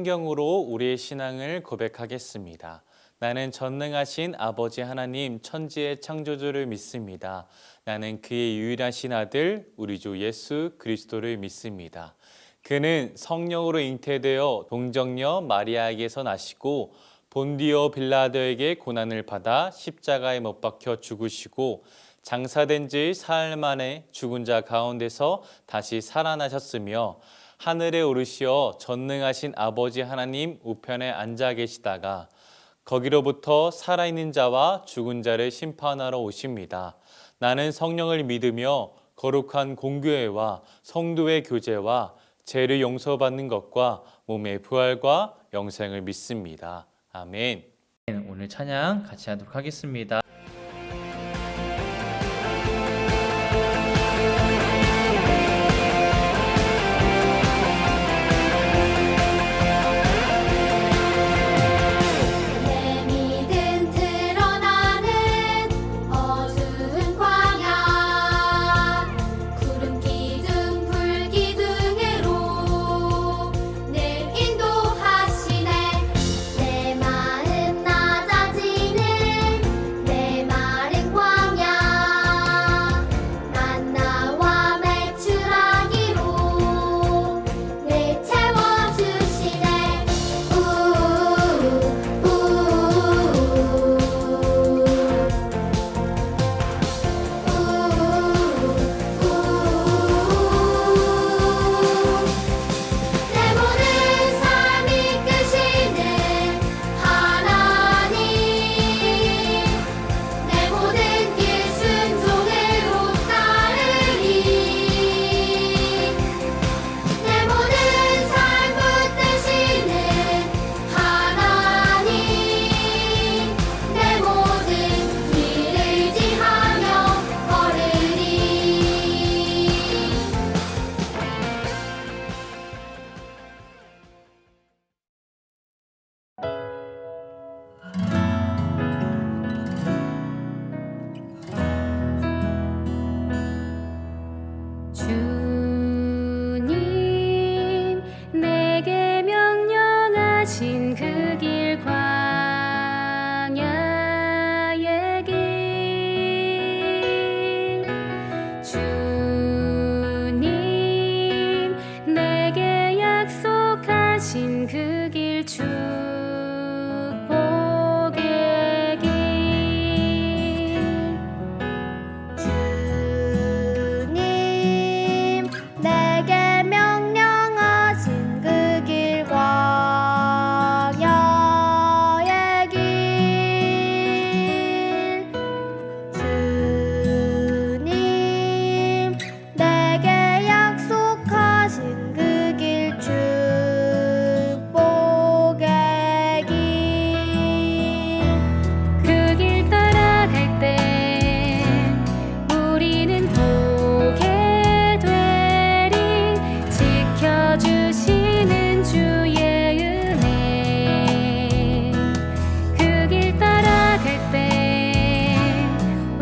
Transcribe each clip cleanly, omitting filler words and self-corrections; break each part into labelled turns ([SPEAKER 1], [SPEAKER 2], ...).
[SPEAKER 1] 성경으로 우리의 신앙을 고백하겠습니다. 나는 전능하신 아버지 하나님 천지의 창조주를 믿습니다. 나는 그의 유일하신 아들 우리 주 예수 그리스도를 믿습니다. 그는 성령으로 잉태되어 동정녀 마리아에게서 나시고 본디오 빌라도에게 고난을 받아 십자가에 못 박혀 죽으시고 장사된 지 사흘 만에 죽은 자 가운데서 다시 살아나셨으며 하늘에 오르시어 전능하신 아버지 하나님 우편에 앉아 계시다가 거기로부터 살아있는 자와 죽은 자를 심판하러 오십니다. 나는 성령을 믿으며 거룩한 공교회와 성도의 교제와 죄를 용서받는 것과 몸의 부활과 영생을 믿습니다. 아멘. 오늘 찬양 같이 하도록 하겠습니다.
[SPEAKER 2] 주님 내게 명령하신 그 길 광야의 길 주님 내게 약속하신 그 길 축복의 길
[SPEAKER 3] 내게 명령하신 그 길 광야의 길 주님 내게 약속하신 그 길 축복의 길
[SPEAKER 2] 그 길 따라갈 때 우리는 보게 되리 지켜주시는 주의 은혜 그 길 따라갈 때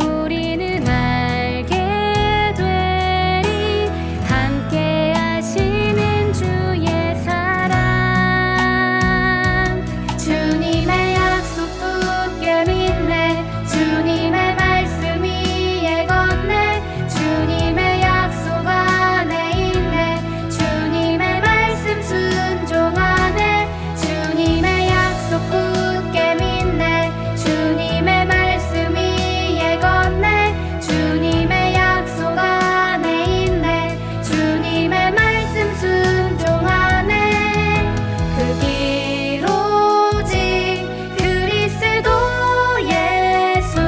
[SPEAKER 2] 우리는 알게 되리 함께 하시는 주의 사랑 주님의 약속 굳게 믿네 주님의 말씀 위에 걷네 주님의 약속 안에 있네 주님의 말씀 순종하네 주님의 약속 굳게 믿네 주님의 말씀 위에 걷네 주님의 약속 안에 있네 주님의 말씀 순종하네 그 길 오직 그리스도 예수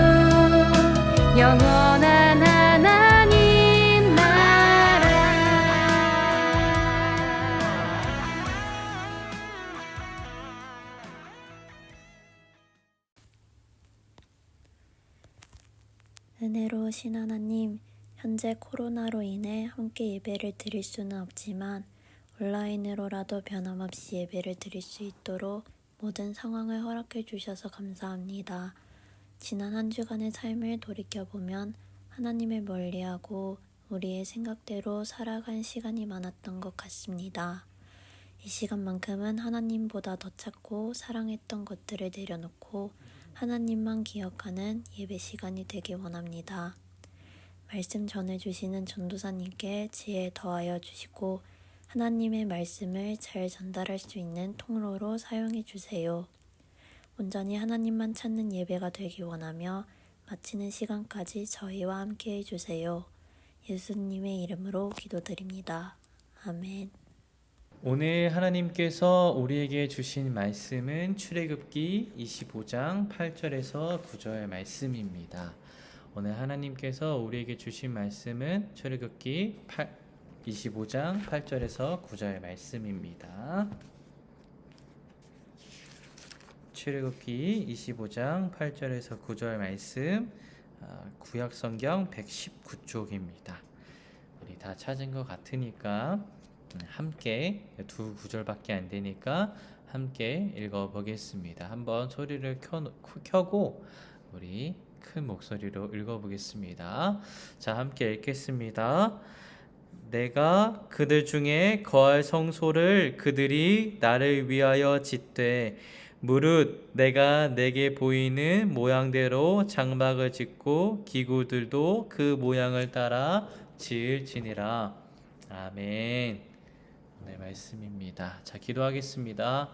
[SPEAKER 2] 영원한 하나님 나라
[SPEAKER 4] 은혜로우신 하나님, 현재 코로나로 인해 함께 예배를 드릴 수는 없지만 온라인으로라도 변함없이 예배를 드릴 수 있도록 모든 상황을 허락해 주셔서 감사합니다. 지난 한 주간의 삶을 돌이켜보면 하나님을 멀리하고 우리의 생각대로 살아간 시간이 많았던 것 같습니다. 이 시간만큼은 하나님보다 더 찾고 사랑했던 것들을 내려놓고 하나님만 기억하는 예배 시간이 되길 원합니다. 말씀 전해주시는 전도사님께 지혜 더하여 주시고 하나님의 말씀을 잘 전달할 수 있는 통로로 사용해 주세요. 온전히 하나님만 찾는 예배가 되길 원하며 마치는 시간까지 저희와 함께 해주세요. 예수님의 이름으로 기도드립니다. 아멘.
[SPEAKER 1] 오늘 하나님께서 우리에게 주신 말씀은 출애굽기 25장 8절에서 9절 말씀입니다. 오늘 하나님께서 우리에게 주신 말씀은 출애굽기 25장 8절에서 9절 말씀입니다. 출애굽기 25장 8절에서 9절 말씀, 구약성경 119쪽입니다. 우리 다 찾은 것 같으니까 함께 두 구절밖에 안 되니까 함께 읽어보겠습니다. 한번 소리를 켜고 우리 큰 목소리로 읽어보겠습니다. 자, 함께 읽겠습니다. 내가 그들 중에 거할 성소를 그들이 나를 위하여 짓되 무릇 내가 내게 보이는 모양대로 장막을 짓고 기구들도 그 모양을 따라 지을지니라. 아멘. 오늘 말씀입니다. 자, 기도하겠습니다.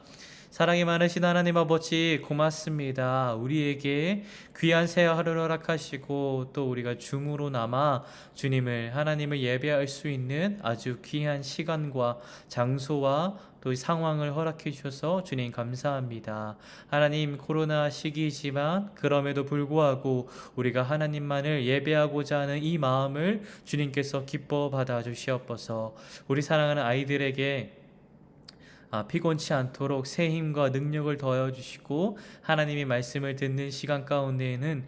[SPEAKER 1] 사랑이 많으신 하나님 아버지, 고맙습니다. 우리에게 귀한 새 하루를 허락하시고 또 우리가 줌으로 남아 주님을, 하나님을 예배할 수 있는 아주 귀한 시간과 장소와 또 상황을 허락해 주셔서 주님 감사합니다. 하나님, 코로나 시기이지만 그럼에도 불구하고 우리가 하나님만을 예배하고자 하는 이 마음을 주님께서 기뻐 받아 주시옵소서. 우리 사랑하는 아이들에게 피곤치 않도록 새 힘과 능력을 더하여 주시고 하나님의 말씀을 듣는 시간 가운데에는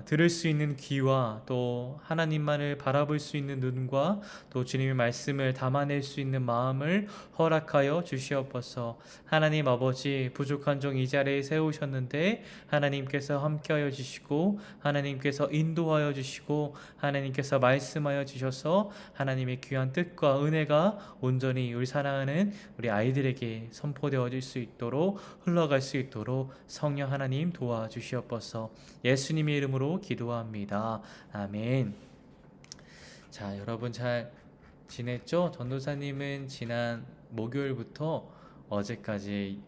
[SPEAKER 1] 들을 수 있는 귀와 또 하나님만을 바라볼 수 있는 눈과 또 주님의 말씀을 담아낼 수 있는 마음을 허락하여 주시옵소서. 하나님 아버지, 부족한 종 이 자리에 세우셨는데 하나님께서 함께하여 주시고 하나님께서 인도하여 주시고 하나님께서 말씀하여 주셔서 하나님의 귀한 뜻과 은혜가 온전히 우리 사랑하는 우리 아이들에게 선포되어질 수 있도록 흘러갈 수 있도록 성령 하나님 도와주시옵소서. 예수님의 이름으로 기도합니다. 아멘. 자, 여러분 잘 지냈죠? 전도사님은 지난 목요일부터 어제까지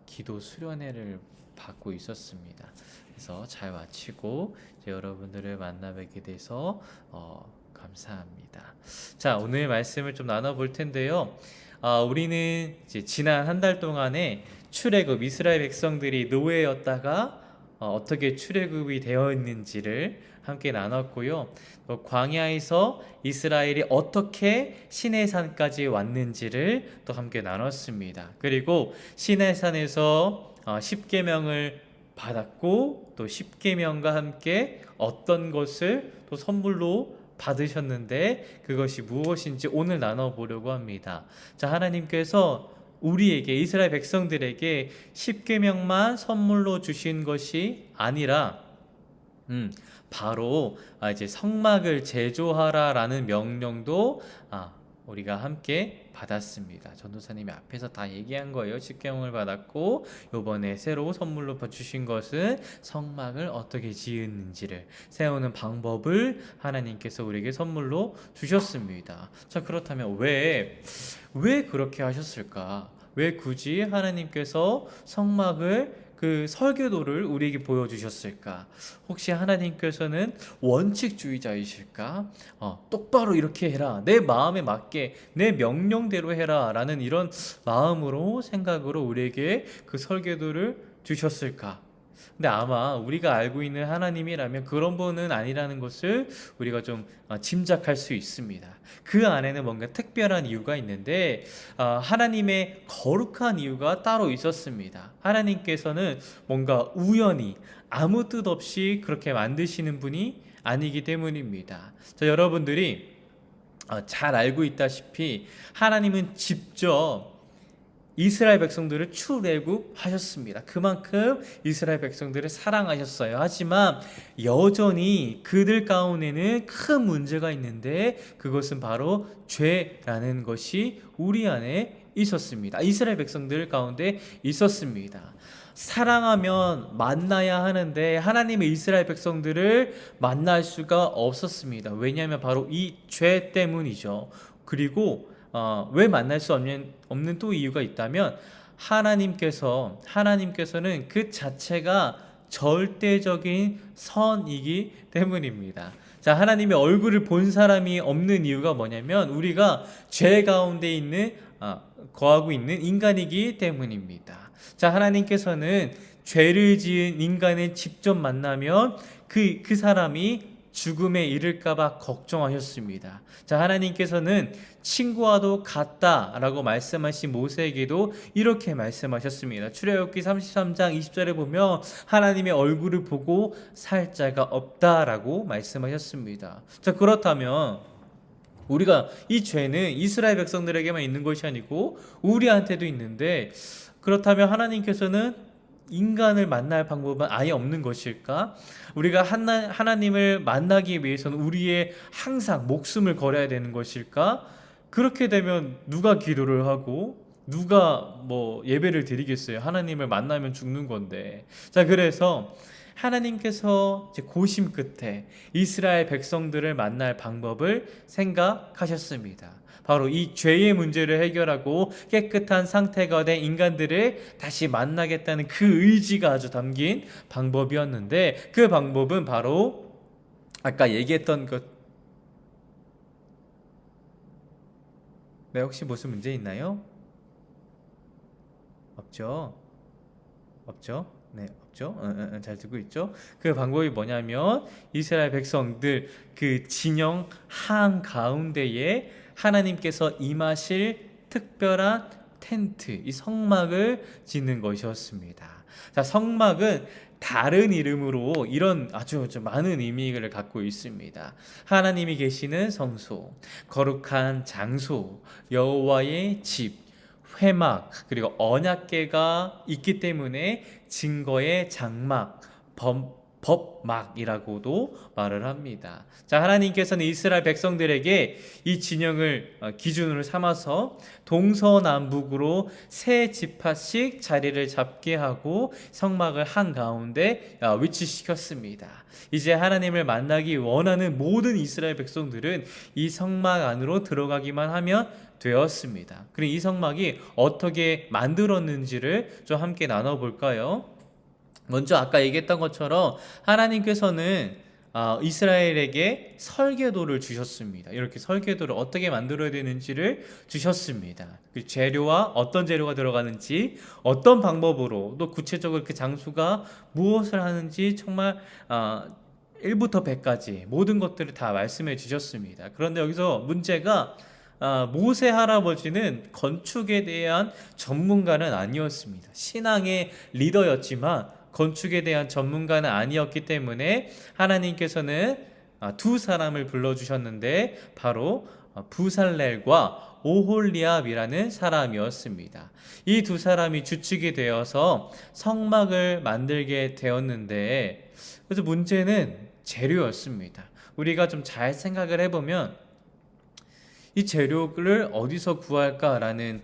[SPEAKER 1] 기도 수련회를 받고 있었습니다. 그래서 잘 마치고 이제 여러분들을 만나뵙게 돼서 감사합니다. 자, 오늘 말씀을 좀 나눠볼 텐데요. 우리는 이제 지난 한 달 동안에 출애굽, 이스라엘 백성들이 노예였다가 어떻게 출애굽이 되어 있는지를 함께 나눴고요. 또 광야에서 이스라엘이 어떻게 시내산까지 왔는지를 또 함께 나눴습니다. 그리고 시내산에서 10계명을 받았고 또 10계명과 함께 어떤 것을 또 선물로 받으셨는데 그것이 무엇인지 오늘 나눠보려고 합니다. 자, 하나님께서 우리에게, 이스라엘 백성들에게 10계명만 선물로 주신 것이 아니라 바로 이제 성막을 제조하라라는 명령도 우리가 함께 받았습니다. 전도사님이 앞에서 다 얘기한 거예요. 10계명을 받았고 이번에 새로 선물로 주신 것은 성막을 어떻게 지었는지를 세우는 방법을 하나님께서 우리에게 선물로 주셨습니다. 자, 그렇다면 왜 그렇게 하셨을까? 왜 굳이 하나님께서 성막을 그 설계도를 우리에게 보여주셨을까? 혹시 하나님께서는 원칙주의자이실까? 똑바로 이렇게 해라, 내 마음에 맞게 내 명령대로 해라 라는 이런 마음으로, 생각으로 우리에게 그 설계도를 주셨을까? 근데 아마 우리가 알고 있는 하나님이라면 그런 분은 아니라는 것을 우리가 좀 짐작할 수 있습니다. 그 안에는 뭔가 특별한 이유가 있는데 하나님의 거룩한 이유가 따로 있었습니다. 하나님께서는 뭔가 우연히 아무 뜻 없이 그렇게 만드시는 분이 아니기 때문입니다. 자, 여러분들이 잘 알고 있다시피 하나님은 직접 이스라엘 백성들을 출애굽하셨습니다. 그만큼 이스라엘 백성들을 사랑하셨어요. 하지만 여전히 그들 가운데는 큰 문제가 있는데 그것은 바로 죄라는 것이 우리 안에 있었습니다. 이스라엘 백성들 가운데 있었습니다. 사랑하면 만나야 하는데 하나님의 이스라엘 백성들을 만날 수가 없었습니다. 왜냐하면 바로 이 죄 때문이죠. 그리고 왜 만날 수 없는 또 이유가 있다면 하나님께서는 그 자체가 절대적인 선이기 때문입니다. 자, 하나님의 얼굴을 본 사람이 없는 이유가 뭐냐면 우리가 죄 가운데 거하고 있는 인간이기 때문입니다. 자, 하나님께서는 죄를 지은 인간을 직접 만나면 그 사람이 죽음에 이를까봐 걱정하셨습니다. 자, 하나님께서는 친구와도 같다라고 말씀하신 모세에게도 이렇게 말씀하셨습니다. 출애굽기 33장 20절에 보면 하나님의 얼굴을 보고 살 자가 없다라고 말씀하셨습니다. 자, 그렇다면 우리가 이 죄는 이스라엘 백성들에게만 있는 것이 아니고 우리한테도 있는데, 그렇다면 하나님께서는 인간을 만날 방법은 아예 없는 것일까? 우리가 하나님을 만나기 위해서는 우리의 항상 목숨을 걸어야 되는 것일까? 그렇게 되면 누가 기도를 하고 누가 예배를 드리겠어요? 하나님을 만나면 죽는 건데. 자, 그래서 하나님께서 고심 끝에 이스라엘 백성들을 만날 방법을 생각하셨습니다. 바로 이 죄의 문제를 해결하고 깨끗한 상태가 된 인간들을 다시 만나겠다는 그 의지가 아주 담긴 방법이었는데, 그 방법은 바로 아까 얘기했던 것. 네, 혹시 무슨 문제 있나요? 없죠? 네, 없죠? 잘 듣고 있죠? 그 방법이 뭐냐면 이스라엘 백성들 그 진영 한가운데에 하나님께서 임하실 특별한 텐트, 이 성막을 짓는 것이었습니다. 자, 성막은 다른 이름으로 이런 아주 많은 의미를 갖고 있습니다. 하나님이 계시는 성소, 거룩한 장소, 여호와의 집, 회막, 그리고 언약궤가 있기 때문에 증거의 장막, 법막이라고도 말을 합니다. 자, 하나님께서는 이스라엘 백성들에게 이 진영을 기준으로 삼아서 동서남북으로 세 지파씩 자리를 잡게 하고 성막을 한가운데 위치시켰습니다. 이제 하나님을 만나기 원하는 모든 이스라엘 백성들은 이 성막 안으로 들어가기만 하면 되었습니다. 그럼 이 성막이 어떻게 만들었는지를 좀 함께 나눠볼까요? 먼저 아까 얘기했던 것처럼 하나님께서는 이스라엘에게 설계도를 주셨습니다. 이렇게 설계도를 어떻게 만들어야 되는지를 주셨습니다. 그 재료와 어떤 재료가 들어가는지, 어떤 방법으로, 또 구체적으로 그 장수가 무엇을 하는지 정말 1부터 100까지 모든 것들을 다 말씀해 주셨습니다. 그런데 여기서 문제가 모세 할아버지는 건축에 대한 전문가는 아니었습니다. 신앙의 리더였지만 건축에 대한 전문가는 아니었기 때문에 하나님께서는 두 사람을 불러주셨는데 바로 부살렐과 오홀리압이라는 사람이었습니다. 이 두 사람이 주축이 되어서 성막을 만들게 되었는데, 그래서 문제는 재료였습니다. 우리가 좀 잘 생각을 해보면 이 재료를 어디서 구할까라는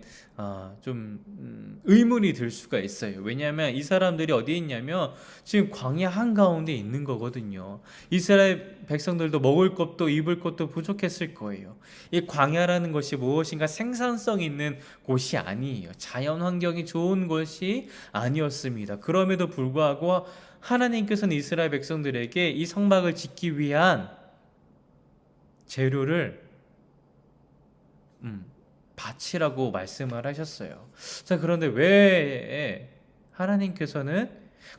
[SPEAKER 1] 의문이 들 수가 있어요. 왜냐하면 이 사람들이 어디 있냐면 지금 광야 한가운데 있는 거거든요. 이스라엘 백성들도 먹을 것도 입을 것도 부족했을 거예요. 이 광야라는 것이 무엇인가 생산성 있는 곳이 아니에요. 자연 환경이 좋은 곳이 아니었습니다. 그럼에도 불구하고 하나님께서는 이스라엘 백성들에게 이 성막을 짓기 위한 재료를 바치라고 말씀을 하셨어요. 자, 그런데 왜 하나님께서는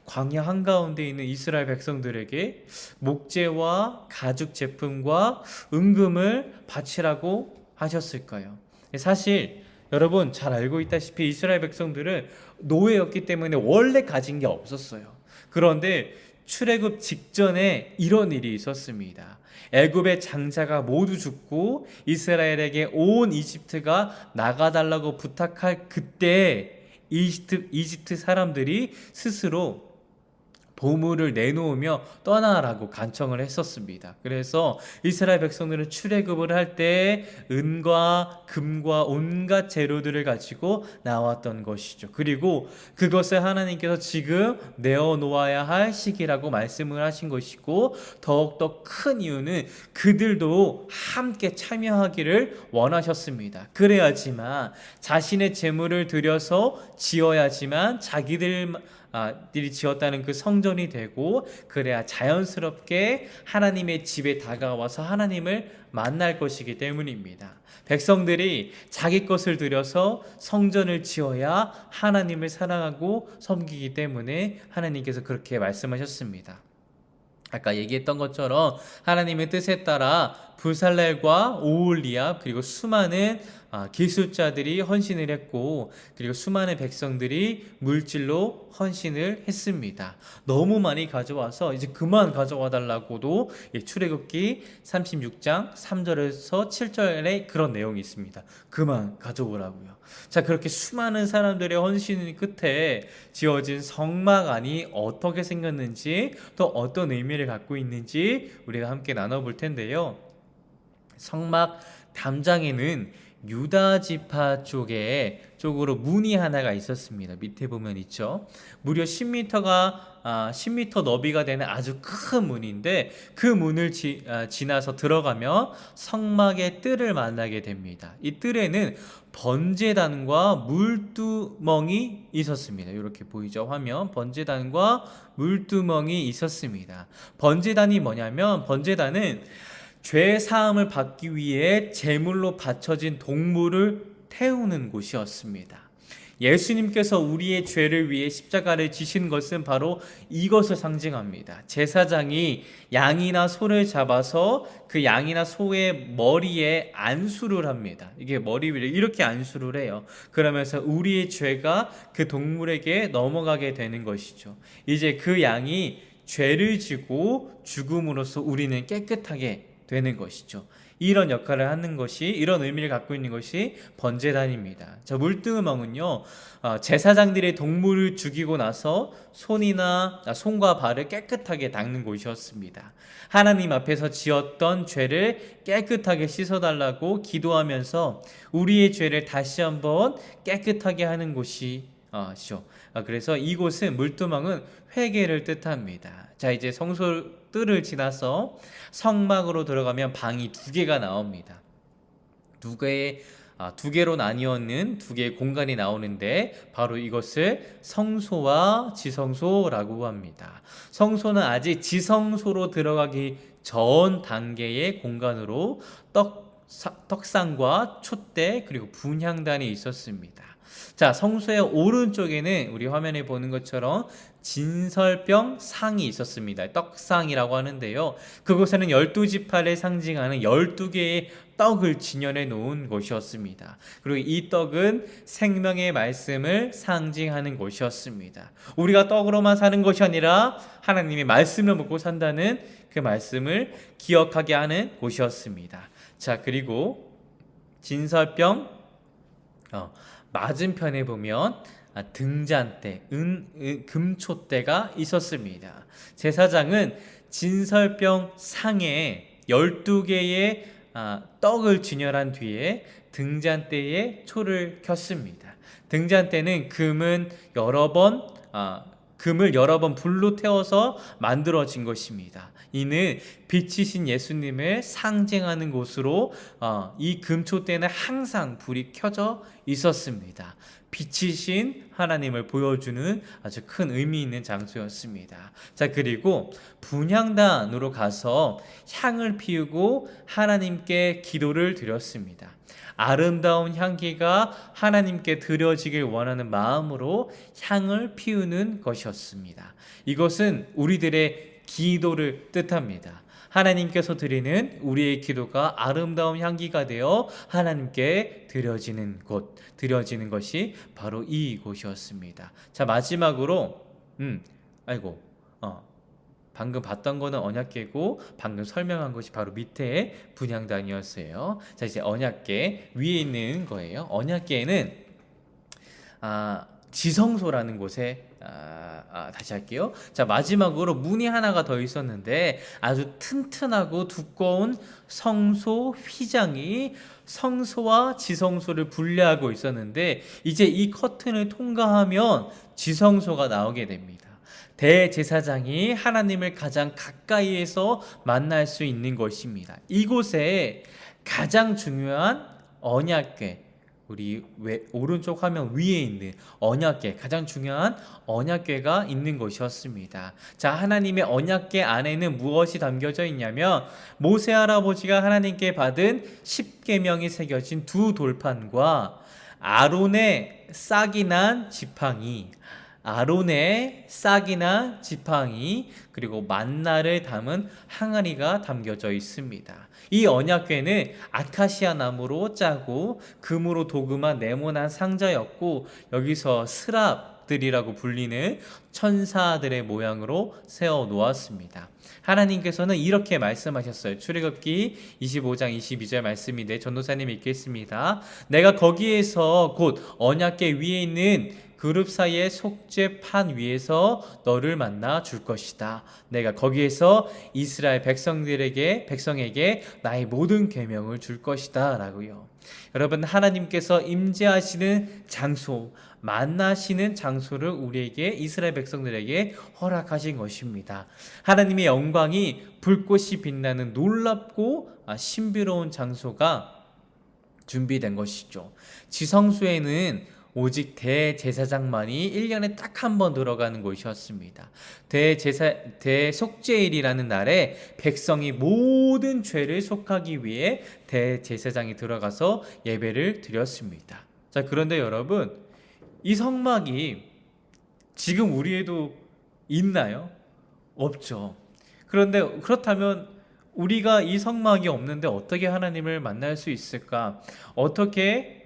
[SPEAKER 1] 광야 한가운데 있는 이스라엘 백성들에게 목재와 가죽 제품과 은금을 바치라고 하셨을까요? 사실 여러분 잘 알고 있다시피 이스라엘 백성들은 노예였기 때문에 원래 가진 게 없었어요. 그런데 출애굽 직전에 이런 일이 있었습니다. 애굽의 장자가 모두 죽고 이스라엘에게 온 이집트가 나가달라고 부탁할 그때 이집트 사람들이 스스로 보물을 내놓으며 떠나라고 간청을 했었습니다. 그래서 이스라엘 백성들은 출애굽을 할 때 은과 금과 온갖 재료들을 가지고 나왔던 것이죠. 그리고 그것을 하나님께서 지금 내어놓아야 할 시기라고 말씀을 하신 것이고, 더욱더 큰 이유는 그들도 함께 참여하기를 원하셨습니다. 그래야지만 자신의 재물을 들여서 지어야지만 자기들이 지었다는 그 성전이 되고, 그래야 자연스럽게 하나님의 집에 다가와서 하나님을 만날 것이기 때문입니다. 백성들이 자기 것을 들여서 성전을 지어야 하나님을 사랑하고 섬기기 때문에 하나님께서 그렇게 말씀하셨습니다. 아까 얘기했던 것처럼 하나님의 뜻에 따라 부살렐과 오홀리압 그리고 수많은 기술자들이 헌신을 했고, 그리고 수많은 백성들이 물질로 헌신을 했습니다. 너무 많이 가져와서 이제 그만 가져와 달라고도 출애굽기 36장 3절에서 7절에 그런 내용이 있습니다. 그만 가져오라고요. 자, 그렇게 수많은 사람들의 헌신 끝에 지어진 성막 안이 어떻게 생겼는지, 또 어떤 의미를 갖고 있는지 우리가 함께 나눠볼 텐데요. 성막 담장에는 유다 지파 쪽으로 문이 하나가 있었습니다. 밑에 보면 있죠. 무려 10m 너비가 되는 아주 큰 문인데, 그 문을 지나서 들어가면 성막의 뜰을 만나게 됩니다. 이 뜰에는 번제단과 물두멍이 있었습니다. 이렇게 보이죠? 화면. 번제단과 물두멍이 있었습니다. 번제단이 뭐냐면, 번제단은 죄 사함을 받기 위해 제물로 바쳐진 동물을 태우는 곳이었습니다. 예수님께서 우리의 죄를 위해 십자가를 지신 것은 바로 이것을 상징합니다. 제사장이 양이나 소를 잡아서 그 양이나 소의 머리에 안수를 합니다. 이게 머리 위를 이렇게 안수를 해요. 그러면서 우리의 죄가 그 동물에게 넘어가게 되는 것이죠. 이제 그 양이 죄를 지고 죽음으로써 우리는 깨끗하게 되는 것이죠. 이런 역할을 하는 것이, 이런 의미를 갖고 있는 것이 번제단입니다. 자, 물두멍은요, 제사장들의 동물을 죽이고 나서 손과 발을 깨끗하게 닦는 곳이었습니다. 하나님 앞에서 지었던 죄를 깨끗하게 씻어달라고 기도하면서 우리의 죄를 다시 한번 깨끗하게 하는 곳이죠. 그래서 이곳은 물두멍은 회개를 뜻합니다. 자, 이제 성소 뜰을 지나서 성막으로 들어가면 방이 2개가 나옵니다. 두 개로 나뉘었는 2개의 공간이 나오는데, 바로 이것을 성소와 지성소라고 합니다. 성소는 아직 지성소로 들어가기 전 단계의 공간으로 떡상과 촛대 그리고 분향단이 있었습니다. 자, 성소의 오른쪽에는 우리 화면에 보는 것처럼 진설병 상이 있었습니다. 떡상이라고 하는데요. 그곳에는 12지파를 상징하는 12개의 떡을 진열해 놓은 곳이었습니다. 그리고 이 떡은 생명의 말씀을 상징하는 곳이었습니다. 우리가 떡으로만 사는 것이 아니라 하나님의 말씀을 먹고 산다는 그 말씀을 기억하게 하는 곳이었습니다. 자, 그리고 진설병 맞은편에 보면 등잔대, 금촛대가 있었습니다. 제사장은 진설병 상에 12개의 떡을 진열한 뒤에 등잔대에 초를 켰습니다. 등잔대는 금을 여러 번 불로 태워서 만들어진 것입니다. 이는 빛이신 예수님을 상징하는 곳으로 이 금초대는 항상 불이 켜져 있었습니다. 빛이신 하나님을 보여주는 아주 큰 의미 있는 장소였습니다. 자, 그리고 분향단으로 가서 향을 피우고 하나님께 기도를 드렸습니다. 아름다운 향기가 하나님께 드려지길 원하는 마음으로 향을 피우는 것이었습니다. 이것은 우리들의 기도를 뜻합니다. 하나님께서 드리는 우리의 기도가 아름다운 향기가 되어 하나님께 드려지는 것이 바로 이곳이었습니다. 자, 마지막으로 방금 봤던 거는 언약궤고, 방금 설명한 것이 바로 밑에 분향단이었어요. 자, 이제 언약궤 위에 있는 거예요. 언약궤는 지성소라는 곳에 다시 할게요. 자, 마지막으로 문이 하나가 더 있었는데 아주 튼튼하고 두꺼운 성소 휘장이 성소와 지성소를 분리하고 있었는데 이제 이 커튼을 통과하면 지성소가 나오게 됩니다. 대제사장이 하나님을 가장 가까이에서 만날 수 있는 것입니다. 이곳에 가장 중요한 언약궤, 우리 오른쪽 화면 위에 있는 언약궤, 가장 중요한 언약궤가 있는 것이었습니다. 자, 하나님의 언약궤 안에는 무엇이 담겨져 있냐면 모세 할아버지가 하나님께 받은 10계명이 새겨진 두 돌판과 아론의 싹이 난 지팡이, 그리고 만나를 담은 항아리가 담겨져 있습니다. 이 언약궤는 아카시아 나무로 짜고 금으로 도금한 네모난 상자였고 여기서 스랍들이라고 불리는 천사들의 모양으로 세워 놓았습니다. 하나님께서는 이렇게 말씀하셨어요. 출애굽기 25장 22절 말씀인데 전도사님 읽겠습니다. 내가 거기에서 곧 언약궤 위에 있는 그룹 사이의 속죄판 위에서 너를 만나 줄 것이다. 내가 거기에서 이스라엘 백성에게 나의 모든 계명을 줄 것이다 라고요. 여러분, 하나님께서 임재하시는 장소, 만나시는 장소를 우리에게, 이스라엘 백성들에게 허락하신 것입니다. 하나님의 영광이 불꽃이 빛나는 놀랍고 신비로운 장소가 준비된 것이죠. 지성소에는 오직 대제사장만이 1년에 딱 한 번 들어가는 곳이었습니다. 대속죄일이라는 날에 백성이 모든 죄를 속하기 위해 대제사장이 들어가서 예배를 드렸습니다. 자, 그런데 여러분, 이 성막이 지금 우리에도 있나요? 없죠. 그런데 그렇다면 우리가 이 성막이 없는데 어떻게 하나님을 만날 수 있을까? 어떻게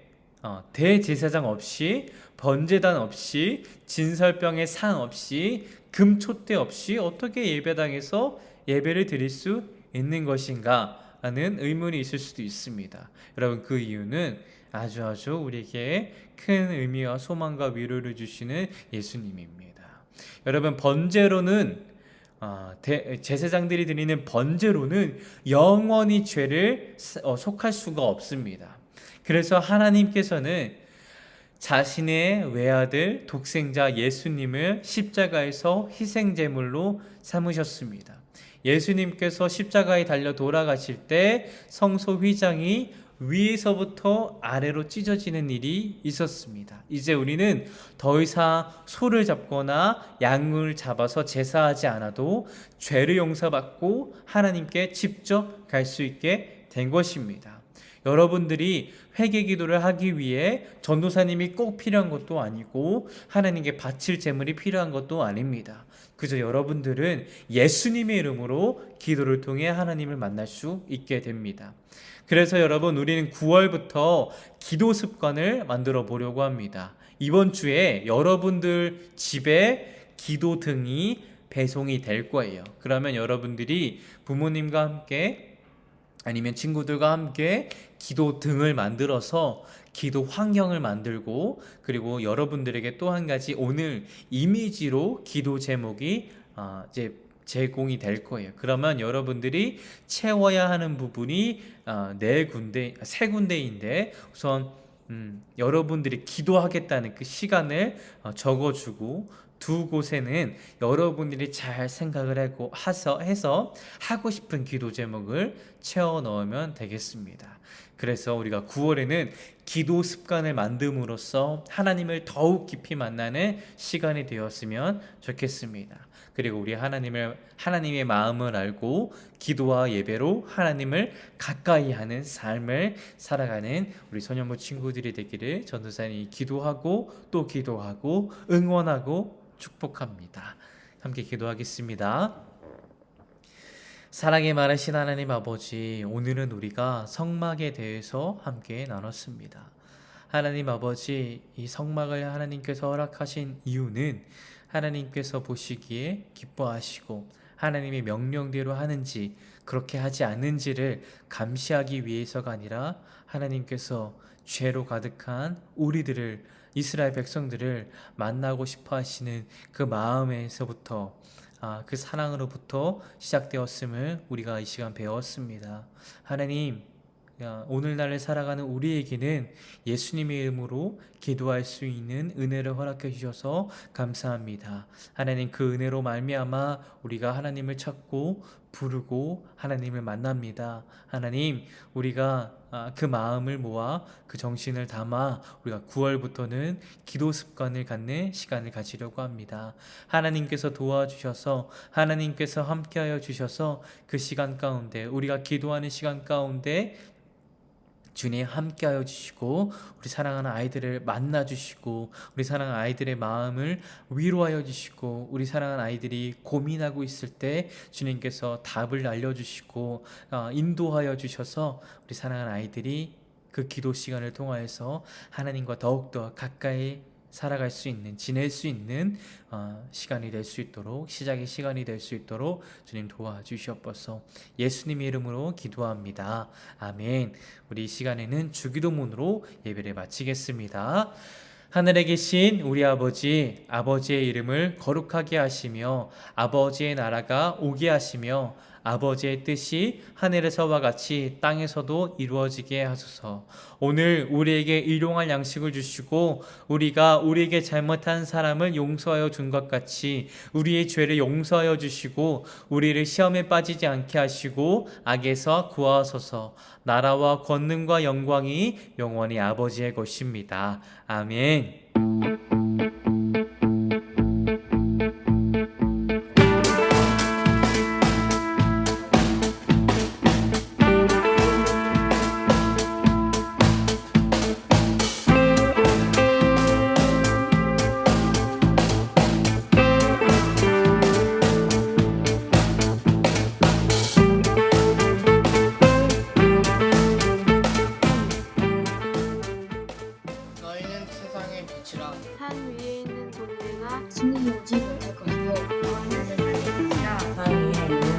[SPEAKER 1] 대제사장 없이, 번제단 없이, 진설병의 상 없이, 금촛대 없이 어떻게 예배당에서 예배를 드릴 수 있는 것인가 하는 의문이 있을 수도 있습니다. 여러분, 그 이유는 아주 우리에게 큰 의미와 소망과 위로를 주시는 예수님입니다. 여러분, 번제로는 제사장들이 드리는 번제로는 영원히 죄를 속할 수가 없습니다. 그래서 하나님께서는 자신의 외아들 독생자 예수님을 십자가에서 희생제물로 삼으셨습니다. 예수님께서 십자가에 달려 돌아가실 때 성소 휘장이 위에서부터 아래로 찢어지는 일이 있었습니다. 이제 우리는 더 이상 소를 잡거나 양을 잡아서 제사하지 않아도 죄를 용서받고 하나님께 직접 갈 수 있게 된 것입니다. 여러분들이 회개 기도를 하기 위해 전도사님이 꼭 필요한 것도 아니고 하나님께 바칠 제물이 필요한 것도 아닙니다. 그저 여러분들은 예수님의 이름으로 기도를 통해 하나님을 만날 수 있게 됩니다. 그래서 여러분, 우리는 9월부터 기도 습관을 만들어 보려고 합니다. 이번 주에 여러분들 집에 기도 등이 배송이 될 거예요. 그러면 여러분들이 부모님과 함께 아니면 친구들과 함께 기도 등을 만들어서 기도 환경을 만들고, 그리고 여러분들에게 또 한 가지 오늘 이미지로 기도 제목이 이제 제공이 될 거예요. 그러면 여러분들이 채워야 하는 부분이 세 군데인데 우선 여러분들이 기도하겠다는 그 시간을 적어주고, 두 곳에는 여러분들이 잘 생각을 해서 하고 싶은 기도 제목을 채워 넣으면 되겠습니다. 그래서 우리가 9월에는 기도 습관을 만듦으로써 하나님을 더욱 깊이 만나는 시간이 되었으면 좋겠습니다. 그리고 우리 하나님의 마음을 알고 기도와 예배로 하나님을 가까이 하는 삶을 살아가는 우리 소년부 친구들이 되기를 전도사님이 기도하고 또 기도하고 응원하고 축복합니다. 함께 기도하겠습니다. 사랑의 많으신 하나님 아버지, 오늘은 우리가 성막에 대해서 함께 나눴습니다. 하나님 아버지, 이 성막을 하나님께서 허락하신 이유는 하나님께서 보시기에 기뻐하시고 하나님의 명령대로 하는지 그렇게 하지 않는지를 감시하기 위해서가 아니라 하나님께서 죄로 가득한 우리들을 이스라엘 백성들을 만나고 싶어 하시는 그 마음에서부터 그 사랑으로부터 시작되었음을 우리가 이 시간 배웠습니다. 하나님, 오늘날을 살아가는 우리에게는 예수님의 이름으로 기도할 수 있는 은혜를 허락해 주셔서 감사합니다. 하나님, 그 은혜로 말미암아 우리가 하나님을 찾고 부르고 하나님을 만납니다. 하나님, 우리가 그 마음을 모아 그 정신을 담아 우리가 9월부터는 기도 습관을 갖는 시간을 가지려고 합니다. 하나님께서 도와주셔서 하나님께서 함께하여 주셔서 그 시간 가운데 우리가 기도하는 시간 가운데 주님 함께하여 주시고 우리 사랑하는 아이들을 만나 주시고 우리 사랑하는 아이들의 마음을 위로하여 주시고 우리 사랑하는 아이들이 고민하고 있을 때 주님께서 답을 알려주시고 인도하여 주셔서 우리 사랑하는 아이들이 그 기도 시간을 통하여서 하나님과 더욱더 가까이 살아갈 수 있는, 지낼 수 있는 시간이 될 수 있도록, 시작의 시간이 될 수 있도록 주님 도와주시옵소서. 예수님의 이름으로 기도합니다. 아멘. 우리 이 시간에는 주기도문으로 예배를 마치겠습니다. 하늘에 계신 우리 아버지, 아버지의 이름을 거룩하게 하시며 아버지의 나라가 오게 하시며 아버지의 뜻이 하늘에서와 같이 땅에서도 이루어지게 하소서. 오늘 우리에게 일용할 양식을 주시고 우리가 우리에게 잘못한 사람을 용서하여 준 것 같이 우리의 죄를 용서하여 주시고 우리를 시험에 빠지지 않게 하시고 악에서 구하소서. 나라와 권능과 영광이 영원히 아버지의 것입니다. 아멘.
[SPEAKER 5] 너희는 세상의 빛이라.
[SPEAKER 3] 산 위에 있는 돌매가
[SPEAKER 6] 승리하지 못할 것이요
[SPEAKER 3] 너희는 세상의 빛이라.
[SPEAKER 5] 산 위에 있는